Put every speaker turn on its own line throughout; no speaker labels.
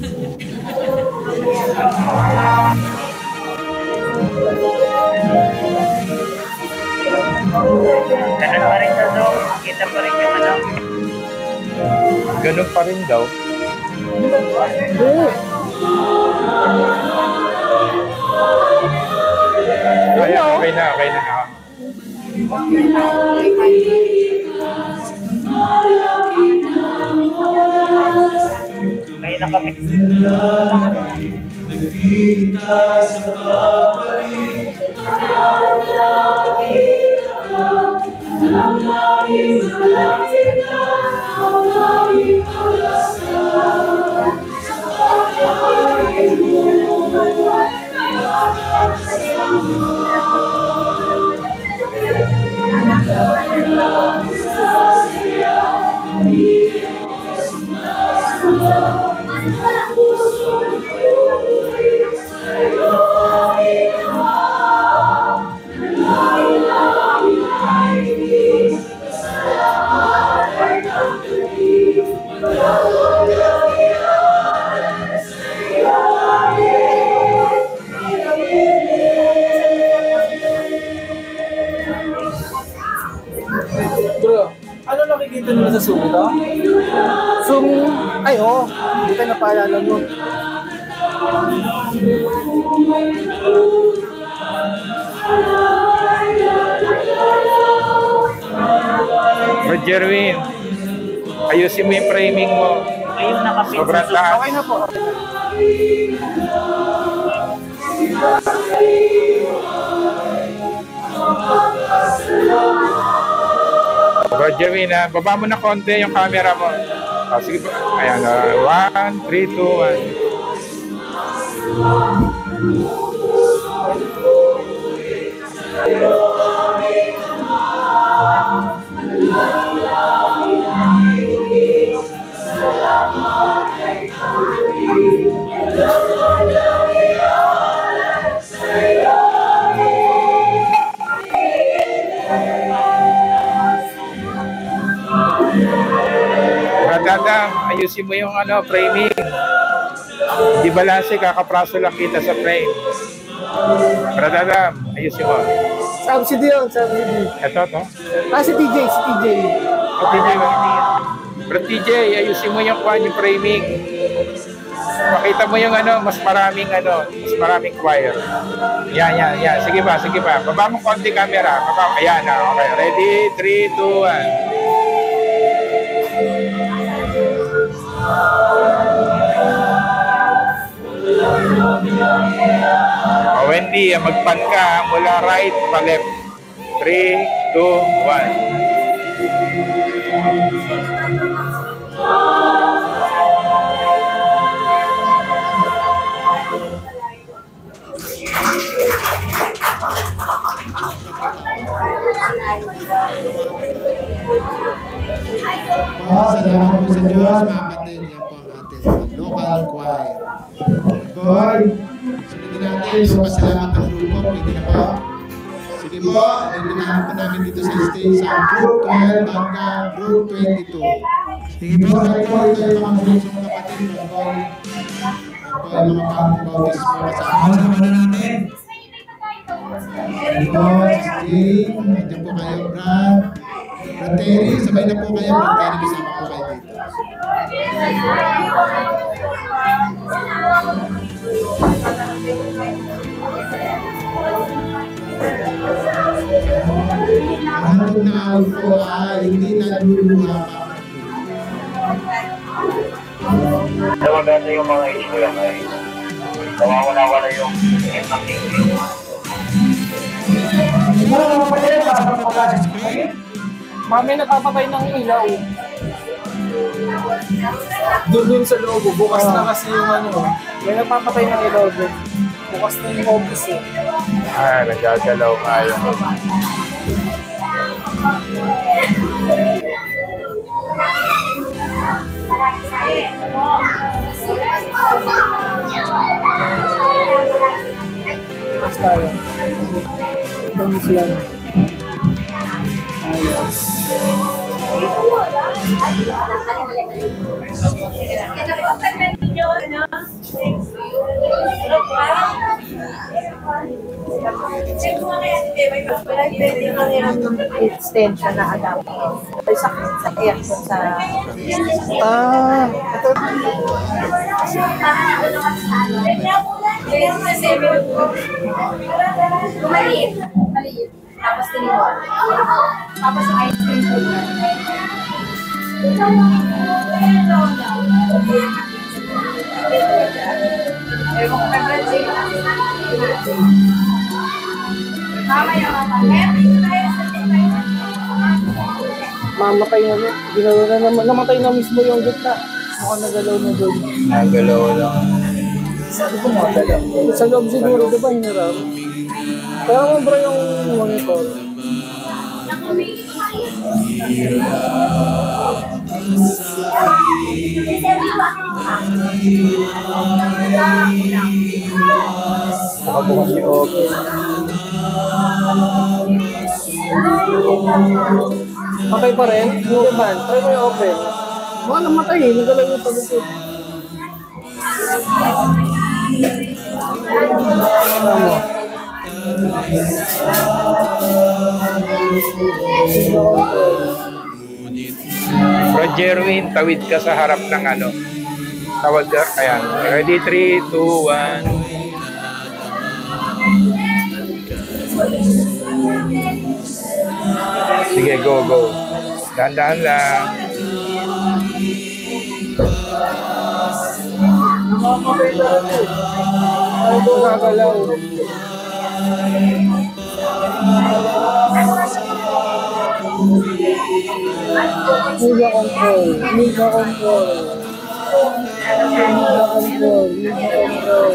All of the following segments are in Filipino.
Ganun pa rin daw. Kita pa rin yung ano.
Ganun pa rin daw. Ay, okay na, okay na.
May nakami.
Nagkita sa kapalit, ang laging malapit na, ang laging alasan, sa pagkain mo ay
Bro, ano nakikita nila sa Zoom ito? Zoom, ay oo, hindi ka napaalala mo.
Bro Jerwin, ayusin mo yung framing mo.
Ayun nakapit.
Sobrang taas.
Okay na po.
Bro Jerwin, baba mo na konti yung camera mo. Sige po. Ayan, 1, 3, 2, 1. Radadam, ayusin mo yung framing. Di balanse, kakapraso lang kita sa frame. Radadam, ayusin mo.
Subsidy yun, subsidy.
Ito, to.
Si TJ, si TJ.
O, TJ, Bro TJ, ayusin mo yung framing. Pakita mo yung mas maraming wire. Yan. Sige ba. Baba mo konti camera. Ayan, okay. Ready? 3, 2, 1. Wendy, magpan ka mula right pa left. 3, 2,
salamat po sa Diyos, mga kapatid. Yan po ang ating local choir. Boy, sunodin natin yung pasalamat ng grupo. Pwede na po. Sige po, ibinahan po namin dito sa stage sa Group 12 hanggang Group 22. Sige po, kahit po ito yung mga bunsong kapatid. Yan po yung mga bautismo kasama. Kasama na natin. Sige po, sige. Nandiyan po kayo, Brad. Brad Terry, sabay na po kayo. Brad Terry, kasama po kayo dito. Ang naawit po ay hindi naluluha pa.
Maganda yung mga issue yan ay nawawala yung empathy.
Mami, nagpapatay ng ilaw. Doon sa loob, bukas na kasi yung may nagpapatay ng ilaw doon. Bukas na yung office eh.
Nagagalaw nga yun.
Bukas tayo. Ito mo sila. Ayos.
Extension na adapter. Ay, sa aircon sa...
Ah, ito.
Maliit. Maliit. Tapos tinigol. Tapos yung ice cream po.
Mamatay na rin. Ginawa na naman. Namatay na mismo yung gitna. Mukhang nagalaw na doon.
Nagalaw lang.
Sabi ko magalaw. Sa loob siguro, di ba hinarap? Kaya mo bro yung monitor.
Nakabukas si Oki.
Okay pa rin? Hindi ba? Try mo yung open. Baka namatay eh. Nagalaw yung pagkakit. Tama.
Bro Jerwin, tawid ka sa harap ng ano. Tawad ka. Ayan. Ready? 3, 2, 1. Sige, go, go. Dahan-dahan lang.
Namamatay na rin eh. Ay, ito nagalaw. Media control. Media control. Media control. Media control.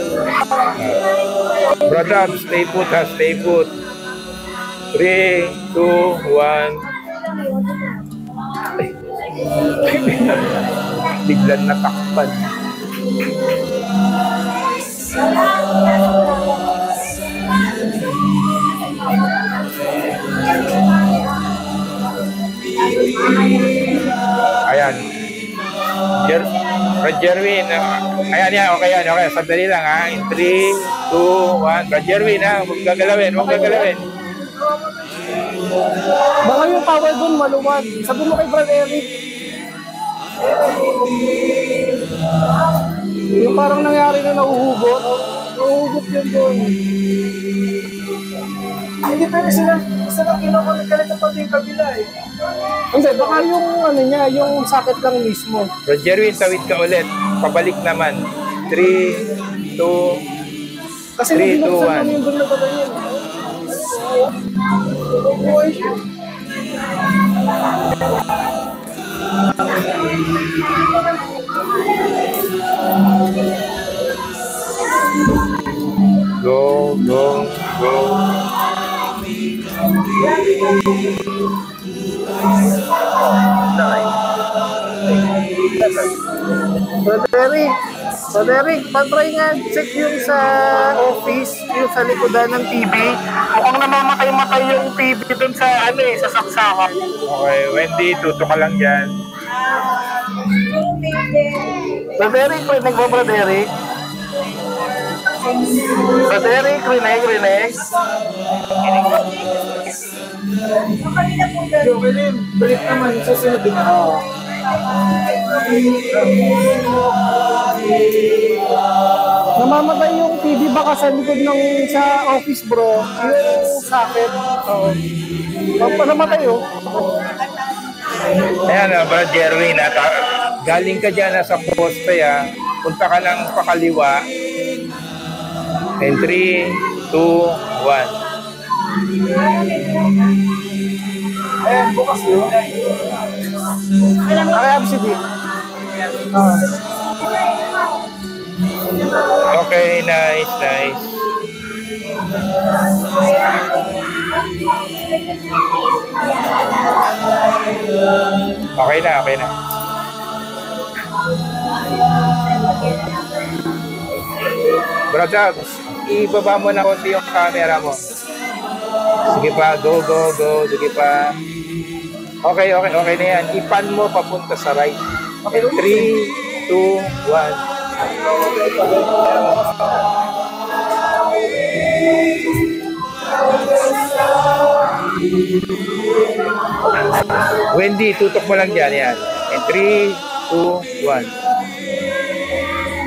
Brother, stay put ha, stay put. 3, 2, 1. Biglang natakpan. Ayan. Jerwin, ayan yan, okay yan, okay. Sandali lang ha. In 3, 2, 1. Jerwin ha, huwag gagalawin, huwag gagalawin.
Baka yung power doon maluwag. Sabi mo kay Brad Eric. Yung parang nangyari na nauhugot. Nauhugot yun doon. Hindi pwede sila kinukulit ka na pati yung kabila eh. Hindi, baka yung ano niya, yung socket lang mismo.
Jerwin, tawid ka ulit. Pabalik naman. 3, 2,
Kasi
3, 2, 1.
yung doon na ganyan. Buhay siya.
Go, go, go.
Roderick, patry nga, check yung sa office, yung sa likodan ng TV. Mukhang namamatay-matay yung TV dun sa ano eh, sa saksakan.
Okay, Wendy, tuto ka lang dyan.
Roderick, pwede nagpa Roderick? Roderick, rinig. Okay din, balik naman, susunod din. Namamatay yung TV baka sa likod ng sa office bro, yung socket. Oo. Namatay oh.
Ayan, Brad Jerwin, galing ka dyan sa poste, punta ka ng pakaliwa. And 3, 2, 1.
Ayan, bukas yun. Kaya absidi.
Okay, nice. Okay na. Brother, ibaba mo na konti yung camera mo. Sige pa, go. Sige pa. Okay na yan. Ipan mo papunta sa right. Okay, 3, 2, 1. Wendy, tutok mo lang dyan. Yan. In 3, 2, 1.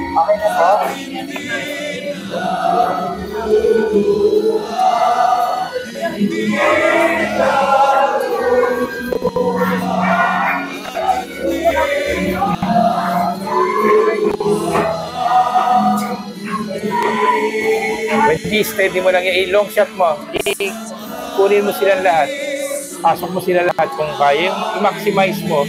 Okay na po.
Wendy, steady mo lang yan. Long shot mo. Kunin mo silang lahat. Pasok mo sila lahat kung kaya. I-maximize mo.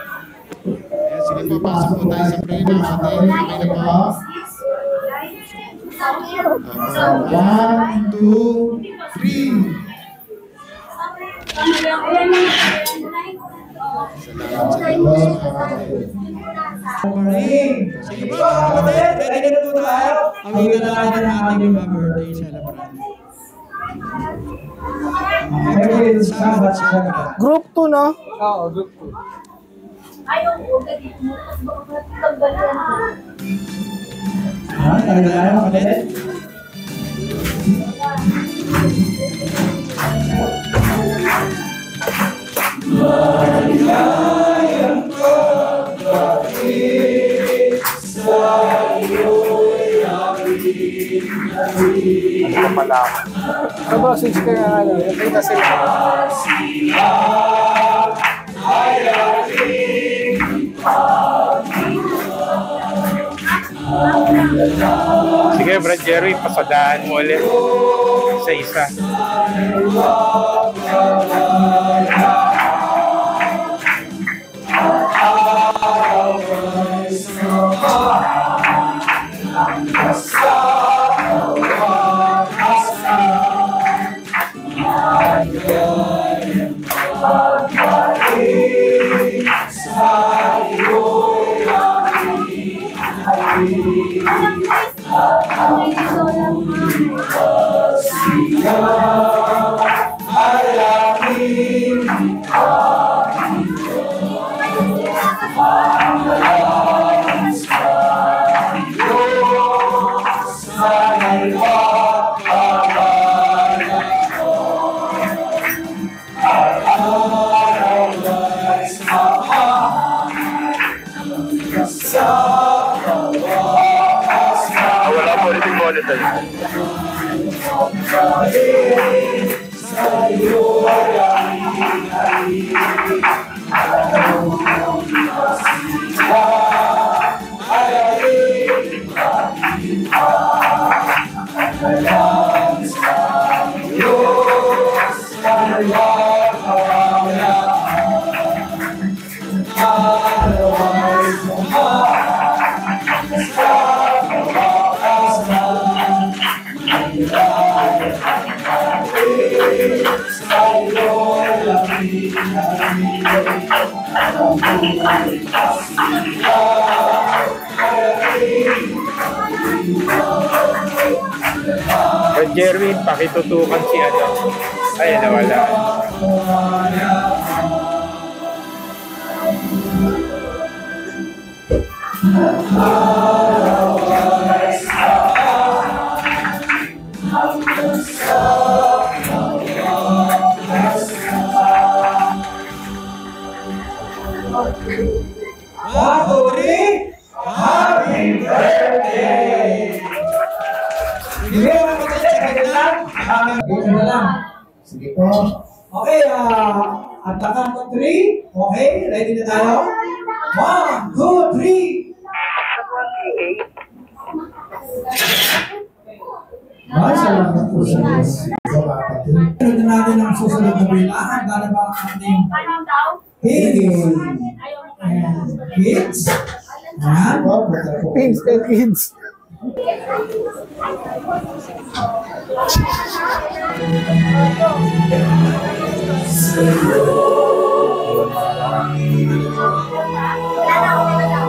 Sige po, pasok po tayo sa pray na kapatid. Okay na po. 1, 2, 3. Salamat sa Diyos, kapatid.
Sige po, kapatid, ready na po tayo. Awitan na natin ang ating mga birthday celebrant. Okay, salamat sa celebrant.
Group 2, no?
Oo, group 2.
Ayaw ko, ganit mo. Tapos baka tanggalan mo.
Talaga tayo, kapatid.
Ano ka pala?
Kabosage ka nga, ano, nakita sila.
Sige, Brad Jerry, pasadaan mo ulit. Isa-isa. Wala po ulit yung ulit tayo. Brad Jerwin, pakitutukan si ano. Ay, nawala.
One, two, three. Happy birthday! Sige, mga kapatid, sige lang. Sige lang.
Sige po.
Okay, at the count of 3. Okay, ready na tayo? 1, 2, 3.
Salamat po sa Diyos. Kapatid.
Sunod na natin ang susunod na bilangan. Para ba ang ating
Anong tao?
kids
Ayaw mo.
and kids? Ayan.
Kids and kids.
Wala na, wala na.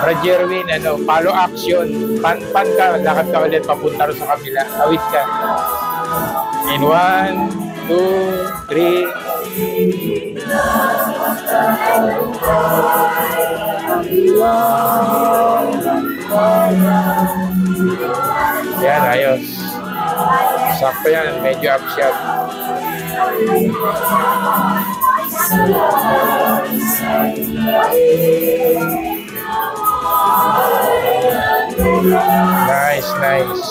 Brad Jerwin, follow action. Pan ka, lakad ka ulit papunta rin sa kabila. Awit ka. In 1, 2, 3. Yan, ayos. Sakto yan, medyo up shot. Nice, nice.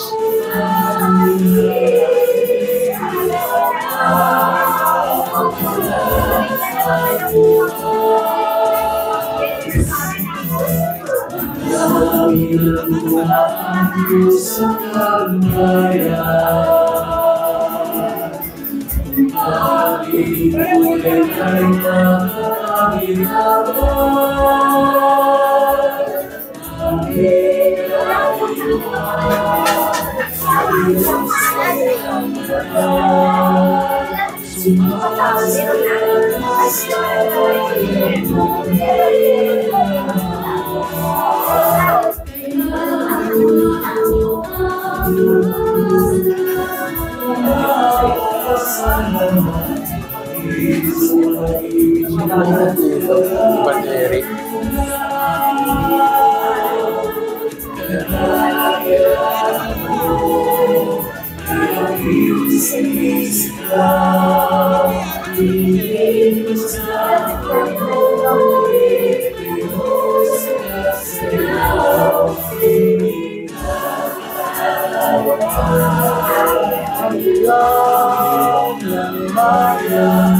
Banderi.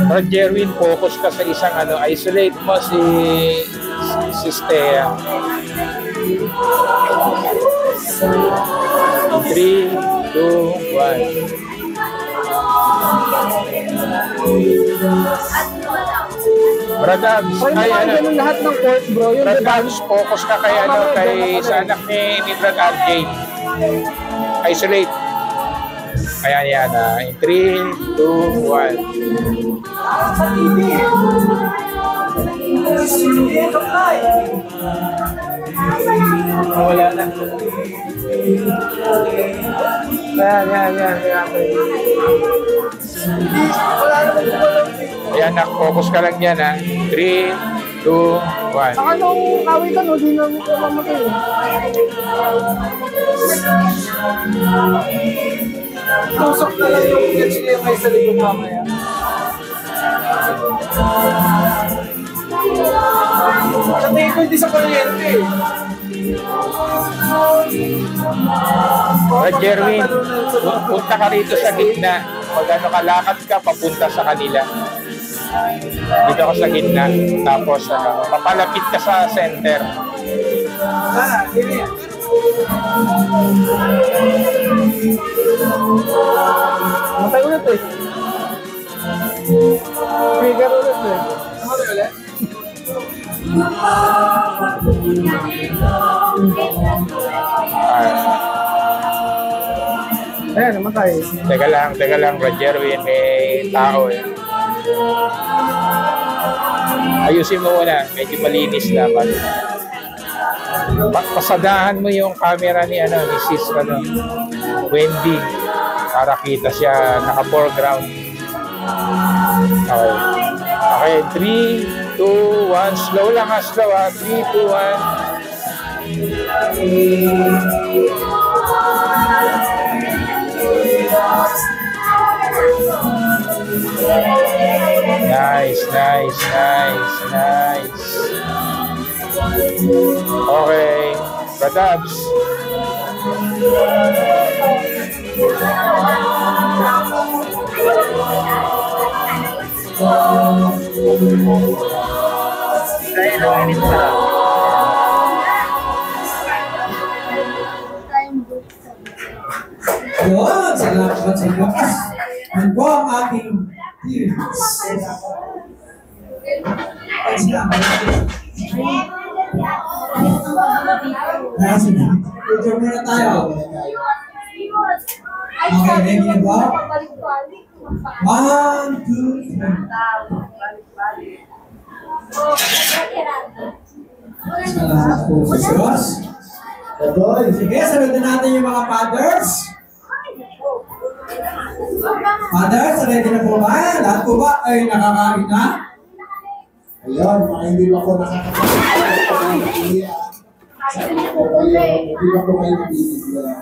Brad Jerwin, focus ka sa isang isolate mo si Stea. 3, 2, 1. Brad Abs,
lahat ng court, bro. Yung
Brad Abs, focus ka kay sa anak ni Brad RJ. Isolate. Ayan yan. In 3, 2, 1.
Wala na. Yan.
Ayan, focus ka lang yan, 3, 2, 1.
Saka nung kawitan, di na mo mamatay. Tusok na lang yung catch niya may sa likod mamaya. Sa tingin ko hindi sa kuryente.
Brad Jerwin, punta ka rito sa gitna. Pag kalakad ka, papunta sa kanila. Dito ka sa gitna. Tapos, papalapit ka sa center.
Hindi yan. Matay ulit eh. Trigger ulit eh. Matay ulit? Ayan, namatay.
Teka lang, Brad Jerwin, may tao eh. Ayusin mo muna, medyo malinis dapat. Pasadahan mo yung camera ni Sis Wendy para kita siya naka-foreground. Okay, 3, 2, 1, slow lang slow 3, 2, 1. Nice. Okay, Radabs.
Yun, salamat sa inyo. Yan po ang ating teams. Picture muna tayo. Okay, ready na ba? 1, 2, 3. Salamat po sa Diyos. Sige, sabihin natin yung mga fathers. Fathers, ready na po ba? Lahat po ba ay nakakain na?
Ayun, mga hindi ba ko nakakapagpapalit? Sabi ko kayo, hindi ba ko kayo nabibigyan?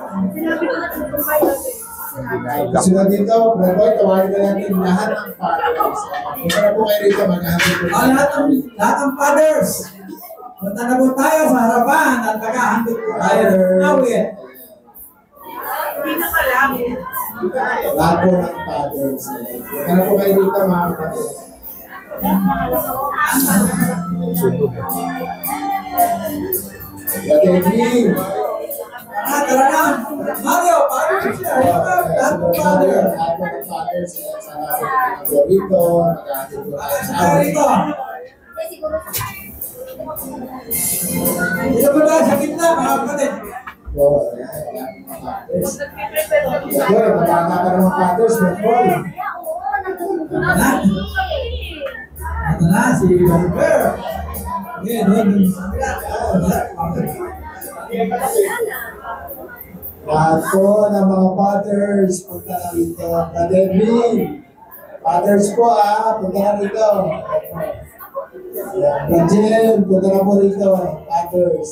Gusto na dito, Bravoy, tawagin na natin lahat ng fathers. Punta na po kayo rito, maghahanap po.
Lahat ng fathers. Punta na po tayo sa harapan at nakahandog po tayo ng awit.
Lahat po ng fathers. Punta na po kayo rito, mga kapatid. Patengin!
Tara na! Mario, paano siya? Lahat ng fathers.
Lahat ng fathers. Sana po rito, maghahanap po tayo sa
Tara rito. Dito po tayo sa gitna, mga kapatid.
Boy, magkakaroon ng fathers, boy.
Ito na, si Walter. Doon.
Lahat po ng mga fathers, punta na rito. Kademi, fathers po punta na rito. Rachel, punta na po rito. Fathers.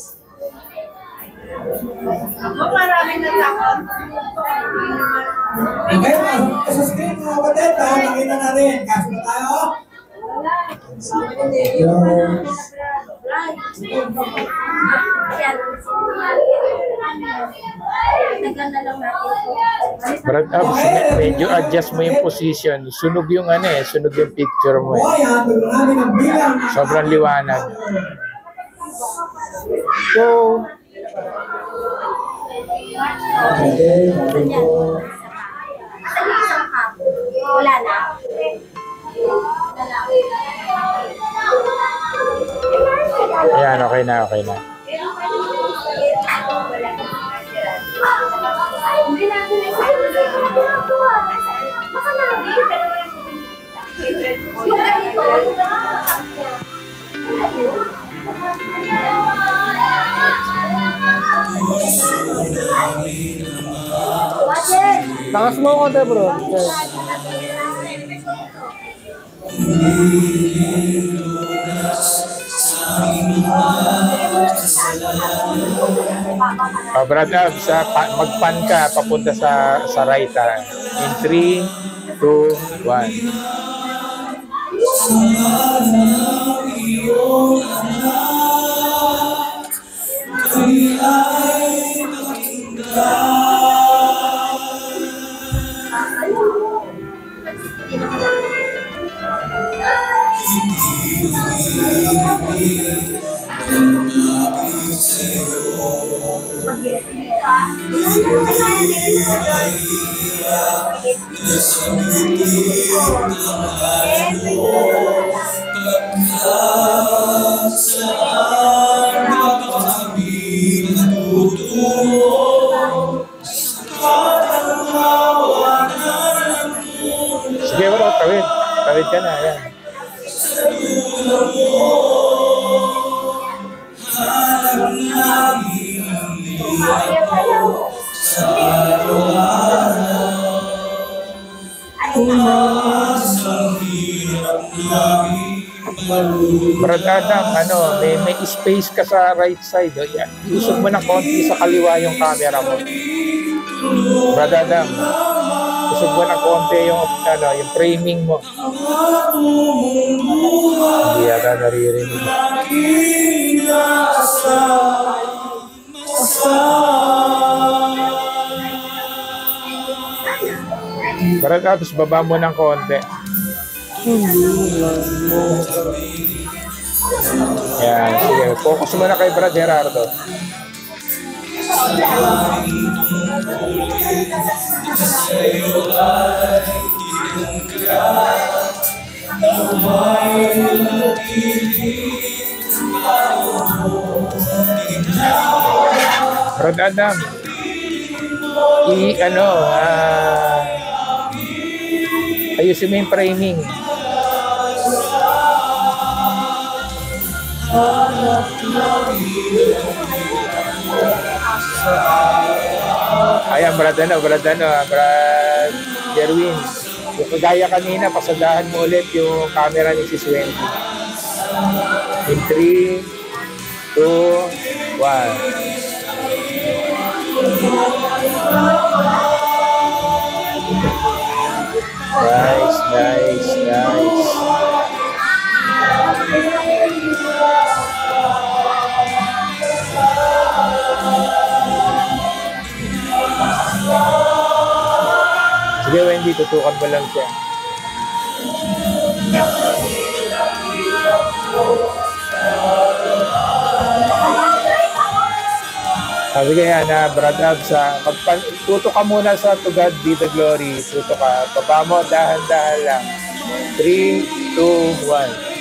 Okay, sa screen mga kapatid, nakita natin. Kaso na tayo.
Brad Abs, medyo adjust mo yung position. Sunog yung sunog yung picture mo. Sobrang liwanag. So,
Okay, okay po.
Wala na.
ayan, okay na, okay na.
Hindi natin
Takas mo konti, bro. Okay.
Brad Abs, magpan ka papunta sa right. In 3, 2, 1. Sige bro, tawid. Tawid ka na, ayan. Brad Adam, may space ka sa right side. Yan. Usog mo ng konti sa kaliwa yung camera mo. Brad Adam, usog mo ng konti yung framing mo. Hindi yata naririnig. Brad Adam, baba mo ng konti. Yan, sige. Focus mo na kay Brad Gerardo. Brad Adam, ayusin mo yung framing. Ayan, Brad Jerwin. Yung kagaya kanina, pasadahan mo ulit yung camera ni Sis Wendy. In 3, 2, 1. Nice. Sige, Wendy, tutukan mo lang siya. Sige yan, Brad Abs, tuto ka muna sa To God Be the Glory. Tuto ka. Baba mo, dahan-dahan lang. 3, 2, 1.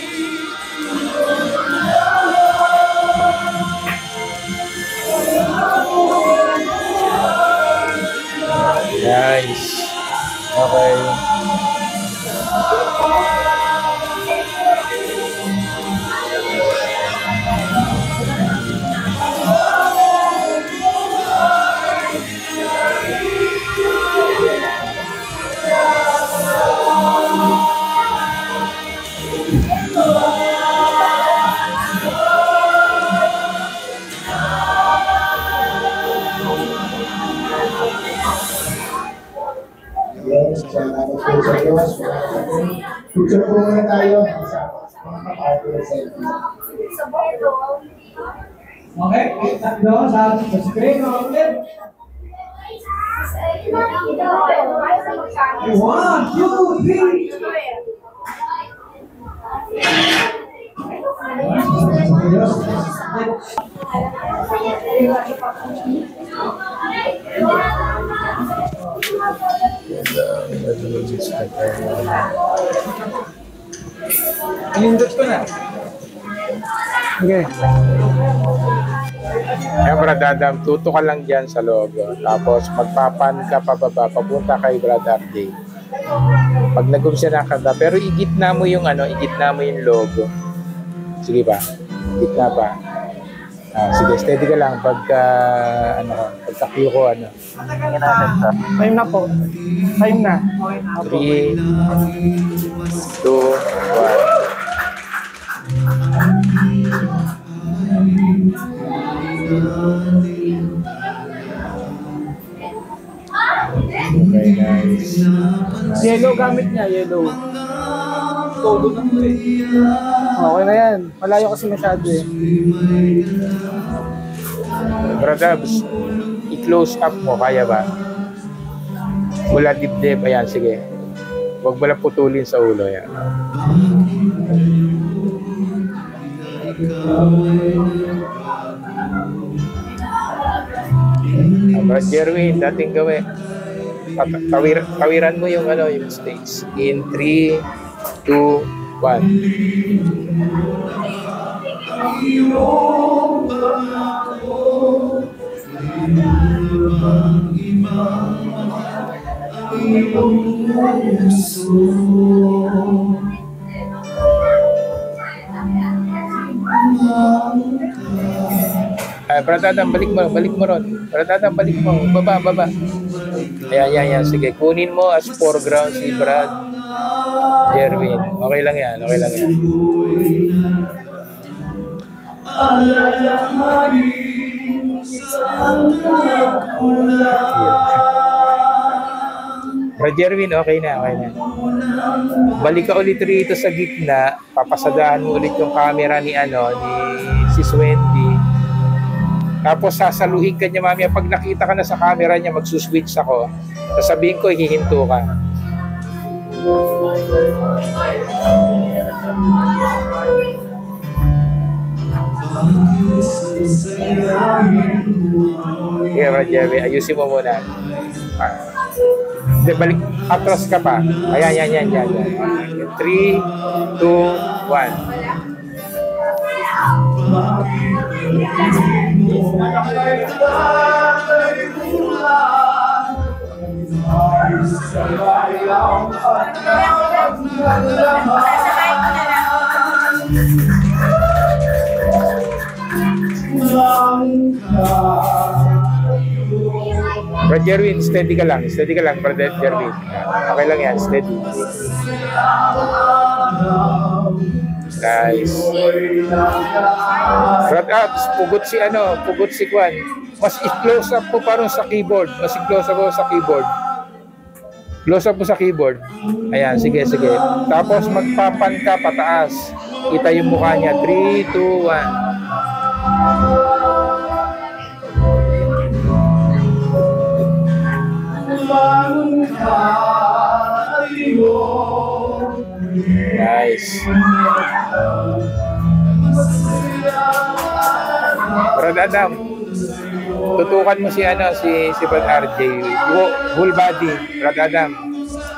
Nice. Okay.
Picture po muna tayo sa mga kapatid sa selfie.
Okay, tatlo sa screen. Okay. 1, 2, 3.
Inindot ko na. Okay. Ayan, Brad Adam, tuto ka lang dyan sa loob. Tapos magpapan ka pababa, papunta kay Brad RJ. Pag nag-umpisa na ka, pero igitna mo yung logo. Sige ba? Igitna pa. Sige, steady ka lang pagka cue ko,
Time na po. Time na.
3, 2, 1. Okay, nice.
Yellow gamit niya, yellow. Todo na po eh. Okay na yan. Malayo kasi masyado eh.
Bradabs, i-close up mo, kaya ba? Mula dibdib, ayan, sige. Huwag mo lang putulin sa ulo, yan. Brad Jerwin, dating gawin. Tawiran mo yung yung stage. In 3, 2, 1. Brad Adam, balik mo ron. Brad Adam, balik mo. Baba. Ayan. Sige, kunin mo as foreground si Brad Jerwin. Okay lang yan. Brad Jerwin, okay na. Balik ka ulit rito sa gitna. Papasadahan mo ulit yung camera ni Sis Wendy. Tapos sasaluhin ka niya mamaya. Pag nakita ka na sa camera niya, magsuswitch ako. Sasabihin ko, hihinto ka. Sige, Brad Jerry, ayusin mo muna. Hindi, balik, atras ka pa. Ayan, yan. 3, 2, 1. Brad Jerwin, steady ka lang, Brad Jerwin. Okay lang yan, steady. Nice. Brad Abs, pugot si Kwan. Mas i-close up mo parang sa keyboard. Close up mo sa keyboard. Ayan, sige. Tapos magpapan ka pataas. Kita yung mukha niya. 3, 2, 1. Nice. Brad Adam, tutukan mo si Brad RJ. Whole body, Brad Adam.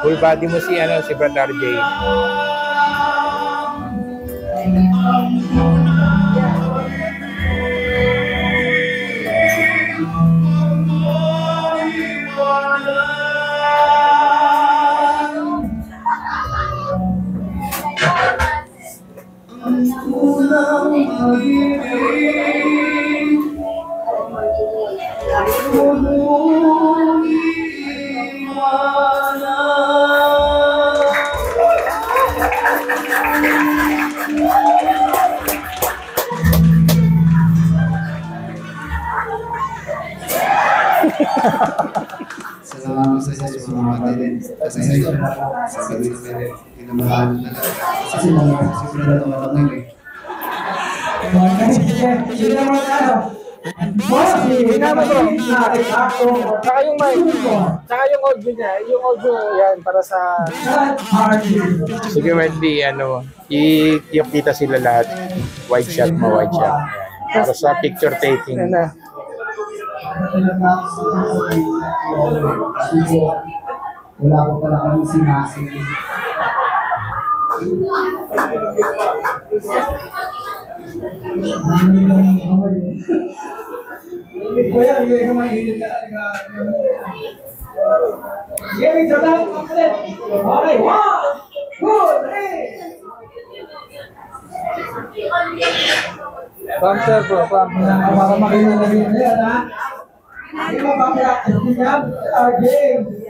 Whole body mo si Brad RJ.
Salamat sa inyo sa mga kapatid. Pasensya na po. Sabi ko na pinamahal na lang. Kasi siguro na tumatangin eh.
Sige naman tayo.
Tsaka yung mic. Tsaka yung audio niya. Yung audio yan para sa...
Sige, Wendy, i-kita sila lahat. Wide shot. Ayan. Para sa picture taking.
Yan na.
Wala ko pala kami sinasing. Kuya, hindi ka mahilig ka. Sige, sabi ko ulit. Okay, 1, 2, 3.
Bumper bro, bumper.
Para makilala rin yan, ha? Hindi mo ba kaya? Game.